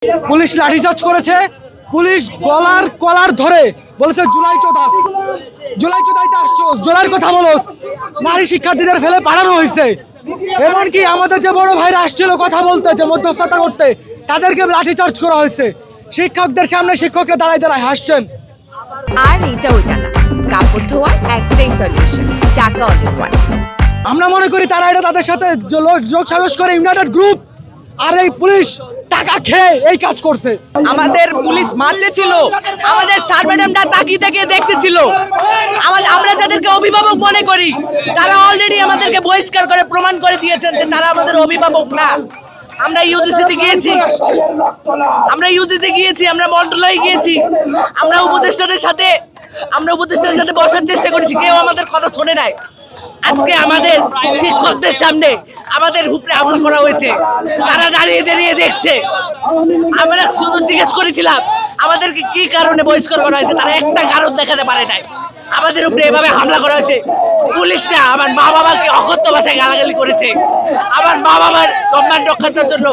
Police লাঠিচার্জ করেছে। Police কলার ধরে বলেছে জুলাই চোদাস, জুলাই চোদাইতে আসছো, জুলাইয়ের কথা বলোস। নারী শিক্ষার্থীদের ফেলে পাঠানো হয়েছে। এমনকি আমাদের যে বড় ভাইরা আসছিল কথা বলতে, যে মধ্যস্থতা করতে, তাদেরকে লাঠিচার্জ করা হয়েছে। শিক্ষকদের সামনে শিক্ষকরা দাঁড়ায় দাঁড়ায় হাসছেন। আর এটা ওইটা না, কাপড় ধোয়ার একটাই সলিউশন, চাকা অনেক ওয়ান। আমরা মনে করি তারা এটা তাদের সাথে যোগ সাজস করে ইউনাইটেড গ্রুপ, আর এই পুলিশ টাকা খেয়ে এই কাজ করছে। আমাদের পুলিশ মারতে ছিল, আমাদের স্যার ম্যাডামরা তাকিয়ে তাকিয়ে দেখতেছিল। আমরা যাদেরকে অভিভাবক মনে করি তারা অলরেডি আমাদেরকে বহিষ্কার করে প্রমাণ করে দিয়েছেন যে তারা আমাদের অভিভাবক না। আমরা ইউজিসিতে গিয়েছি, আমরা মন্ত্রণালয়ে গিয়েছি, আমরা উপদেষ্টাদের সাথে বসার চেষ্টা করেছি, কেউ আমাদের কথা শোনে নাই। আজকে আমাদের শিক্ষকদের সামনে আমাদের উপরে হামলা করা হয়েছে, তারা দাঁড়িয়ে দাঁড়িয়ে দেখছে। আমরা শুধু জিজ্ঞেস করেছিলাম আমাদেরকে কি কারণে বহিষ্কার করা হয়েছে, তারা একটা কারণ দেখাতে পারে নাই। আমাদের উপরে এভাবে হামলা করা হয়েছে। পুলিশরা আমার মা বাবাকে অকথ্য ভাষায় গালাগালি করেছে। আমার মা বাবার সম্মান রক্ষার জন্য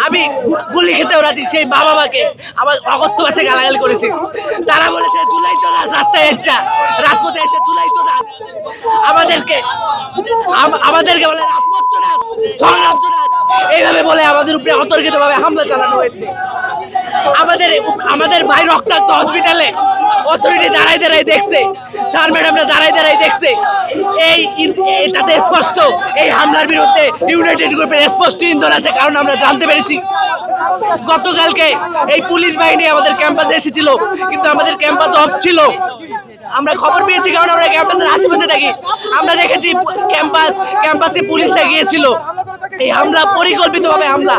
আমি গুলি খেতেও রাজি, সেই মা বাবাকে আমার অকথ্য ভাষায় গালাগালি করেছে। তারা বলেছে জুলাই চোরাস, রাস্তায় এসছে, রাজপথে এসে জুলাই চোরাস। আমাদেরকে বলে রাজপথ চোরাস, সংগ্রাম চোরাস, এইভাবে বলে আমাদের উপরে অতর্কিতভাবে হামলা চালানো হয়েছে। আমাদের ভাই রক্তাক্ত হসপিটালে অথরিটি দাঁড়াই দাঁড়াই দেখছে, স্যার ম্যাডামরা দাঁড়াই দাঁড়াই দেখছে। এটাতে স্পষ্ট এই হামলার বিরুদ্ধে ইউনাইটেড গ্রুপের স্পষ্ট ইন্ধন আছে, কারণ আমরা জানতে পেরেছি গতকালকে এই পুলিশ বাহিনী আমাদের ক্যাম্পাসে এসেছিল, কিন্তু আমাদের ক্যাম্পাস অফ ছিল। আমরা খবর পেয়েছি কারণ আমরা ক্যাম্পাসের আশেপাশে থাকি। আমরা দেখেছি ক্যাম্পাসে পুলিশরা গিয়েছিল। এই হামলা পরিকল্পিতভাবে হামলা।